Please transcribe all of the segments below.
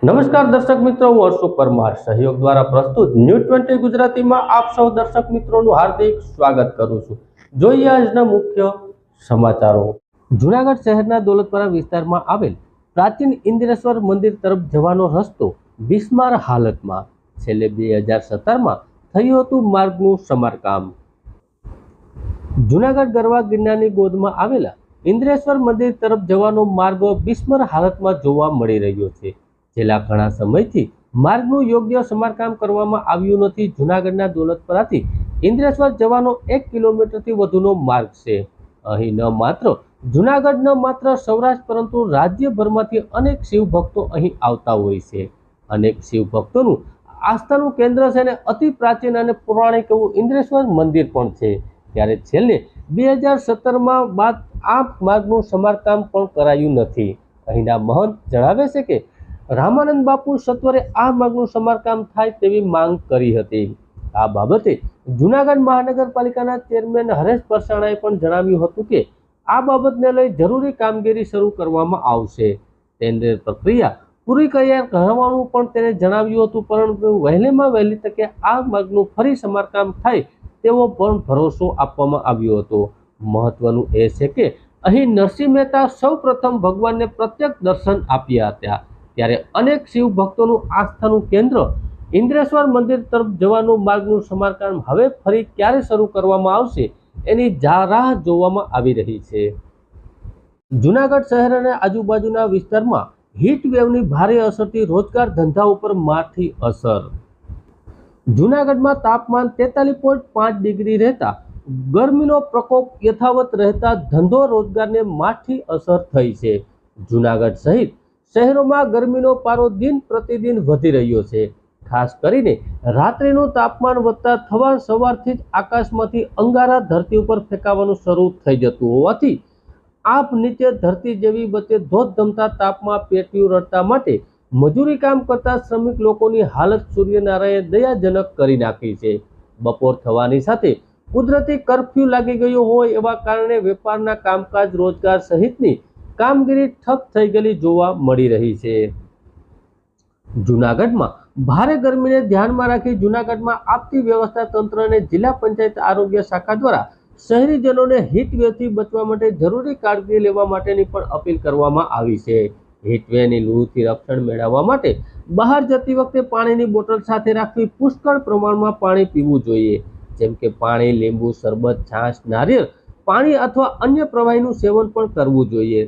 નમસ્કાર દર્શક મિત્રો, હું હર્ષુ પરમાર સહયોગ દ્વારા પ્રસ્તુત ન્યૂઝ 20 ગુજરાતીમાં આપ સૌ દર્શક મિત્રોનું હાર્દિક સ્વાગત કરું છું। જોઈએ આજના મુખ્ય સમાચારો। જૂનાગઢ શહેરના દોલતપરા વિસ્તારમાં આવેલ પ્રાચીન ઇન્દ્રેશ્વર મંદિર તરફ જવાનો રસ્તો બિસ્માર હાલતમાં। છેલ્લે 2017માં થયું હતું માર્ગનું સમારકામ। જૂનાગઢ ગરવા ગિરનારની ગોદમાં આવેલા ઇન્દ્રેશ્વર મંદિર તરફ જવાનો માર્ગ બિસ્માર હાલતમાં જોવા મળી રહ્યો છે। છેલ્લા ઘણા સમયથી માર્ગનું યોગ્ય સમારકામ કરવામાં આવ્યું નથી। જૂનાગઢના દોલતપરાથી ઇન્દ્રેશ્વર જવાનો 1 કિલોમીટરથી વધુનો માર્ગ છે। અહીં ન માત્ર જૂનાગઢ ન માત્ર સૌરાષ્ટ્ર પરંતુ રાજ્યભરમાંથી અનેક શિવ ભક્તો અહીં આવતા હોય છે। અનેક શિવ ભક્તોનું આસ્થાનું કેન્દ્ર છે અને અતિ પ્રાચીન અને પૌરાણિક એવું ઇન્દ્રેશ્વર મંદિર પણ છે। ત્યારે છેલ્લે 2017માં બાદ આ માર્ગનું સમારકામ પણ કરાયું નથી। અહીંના મહંત જણાવે છે કે રામાનંદ બાપુ સત્વરે આ માર્ગનું સમારકામ થાય તેવી માંગ કરી હતી। આ બાબતે જૂનાગઢ મહાનગરપાલિકાના ચેરમેન હરેશ પરસાણાએ પણ જણાવ્યું હતું કે આ બાબતને લઈ જરૂરી કામગીરી શરૂ કરવામાં આવશે। ટેન્ડર પ્રક્રિયા પૂરી કરવાનું પણ તેને જણાવ્યું હતું, પરંતુ વહેલીમાં વહેલી તકે આ માર્ગનું ફરી સમારકામ થાય તેવો પણ ભરોસો આપવામાં આવ્યો હતો। મહત્વનું એ છે કે અહીં નરસિંહ મહેતા સૌ પ્રથમ ભગવાનને પ્રત્યક્ષ દર્શન આપ્યા હતા। ત્યારે અનેક શિવ ભક્તોનું આસ્થાનું કેન્દ્ર ઇન્દ્રેશ્વર મંદિર તરફ જવાનું માર્ગનું સમારકામ હવે ફરી ક્યારે શરૂ કરવામાં આવશે એની રાહ જોવામાં આવી રહી છે। જૂનાગઢ શહેર અને આજુબાજુના વિસ્તારમાં હીટ વેવની ભારે અસરથી રોજગાર ધંધા ઉપર માઠી અસર। જૂનાગઢમાં તાપમાન 43.5 ડિગ્રી રહેતા ગરમીનો પ્રકોપ યથાવત રહેતા ધંધો રોજગારને માઠી અસર થઈ છે। જૂનાગઢ સહિત શહેરોમાં ગરમીનો પારો દિન પ્રતિદિન વધી રહ્યો છે। ખાસ કરીને રાત્રિનું તાપમાન વધતા સવારથી જ આકાશમાંથી અંગારા ધરતી ઉપર ફેંકાવાનું શરૂ થઈ જતું હોવાથી આપ નીચે ધરતી જેવી વચ્ચે ધોધધમતા તાપમાં પેટ્યું રડતા માટે મજૂરી કામ કરતા શ્રમિક લોકોની હાલત સૂર્યનારાયણે દયાજનક કરી નાખી છે। બપોર થવાની સાથે કુદરતી કર્ફ્યુ લાગી ગયો હોય એવા કારણે વેપારના કામકાજ રોજગાર સહિતની કામગીરી ઠપ થઈ ગયેલી જોવા મળી રહી છે। જૂનાગઢમાં ભારે ગરમીને ધ્યાનમાં રાખી જૂનાગઢમાં આપતી વ્યવસ્થા તંત્ર અને જિલ્લા પંચાયત આરોગ્ય શાખા દ્વારા શહેરીજનોને હીટ વેવથી બચવા માટે જરૂરી કાળજી લેવા માટેની પણ અપીલ કરવામાં આવી છે। હીટ વેવની લૂથી રક્ષણ મેળવવા માટે બહાર જતી વખતે પાણીની બોટલ સાથે રાખવી, પુષ્કળ પ્રમાણમાં પાણી પીવું જોઈએ, જેમ કે પાણી, લીંબુ શરબત, છાશ, નારિયેળ પાણી અથવા અન્ય પ્રવાહીનું સેવન પણ કરવું જોઈએ।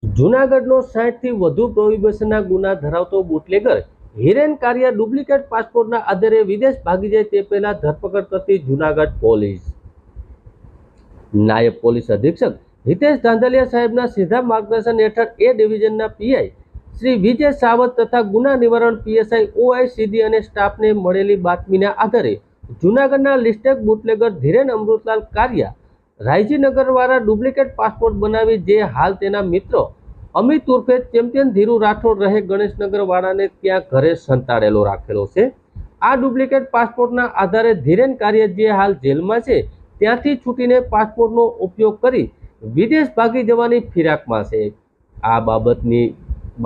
જૂનાગઢનો 60થી વધુ પ્રોહિબિશનના ગુના ધરાવતો બુટલેગર હિરેન કારિયા ડુપ્લિકેટ પાસપોર્ટના આધારે વિદેશ ભાગી જાય તે પહેલા ધરપકડ કરતી જૂનાગઢ પોલીસ। નાયબ પોલીસ અધિક્ષક હિતેશ ધાંધલિયા સાહેબના સીધા માર્ગદર્શન હેઠળ એ ડિવિઝનના પીઆઈ શ્રી વિજય સાવત તથા ગુના નિવારણ પીએસઆઈ ઓઆઈસીડી અને સ્ટાફને મળેલી બાતમીના આધારે જૂનાગઢના લિસ્ટેડ બુટલેગર ધીરેન અમૃતલાલ કારિયા રાયજીનગરવાળા ડુપ્લિકેટ પાસપોર્ટ બનાવી જે હાલ તેના મિત્ર અમિત ઉર્ફે ચેમ્પિયન ધીરુ રાઠોડ રહે ગણેશનગર વાળાને ત્યાં ઘરે સંતાડેલો રાખેલો છે। આ ડુપ્લિકેટ પાસપોર્ટના આધારે ધીરેન કારિયા જે હાલ જેલમાં છે ત્યાંથી છૂટીને પાસપોર્ટનો ઉપયોગ કરી વિદેશ ભાગી જવાની ફિરાકમાં છે। આ બાબતની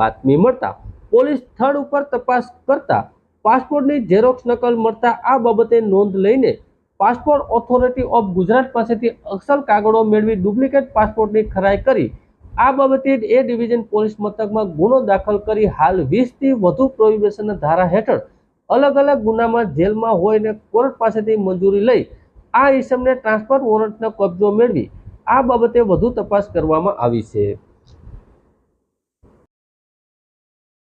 બાતમી મળતા પોલીસ સ્થળ ઉપર તપાસ કરતા પાસપોર્ટની ઝેરોક્સ નકલ મળતા આ બાબતે નોંધ લઈને પાસપોર્ટ ઓથોરિટી ઓફ ગુજરાત પાસેથી અસલ કાગળો મેળવી ડુપ્લિકેટ પાસપોર્ટની ખરાઈ કરી આ બાબતે એ ડિવિઝન પોલીસ મથકમાં ગુનો દાખલ કરી હાલ 20થી વધુ પ્રોહિબિશનના ધારા હેઠળ અલગ અલગ ગુનામાં જેલમાં હોય ને કોર્ટ પાસેથી મંજૂરી લઈ આ ઇસમને ટ્રાન્સફર વોરંટનો કબજો મેળવી આ બાબતે વધુ તપાસ કરવામાં આવી છે।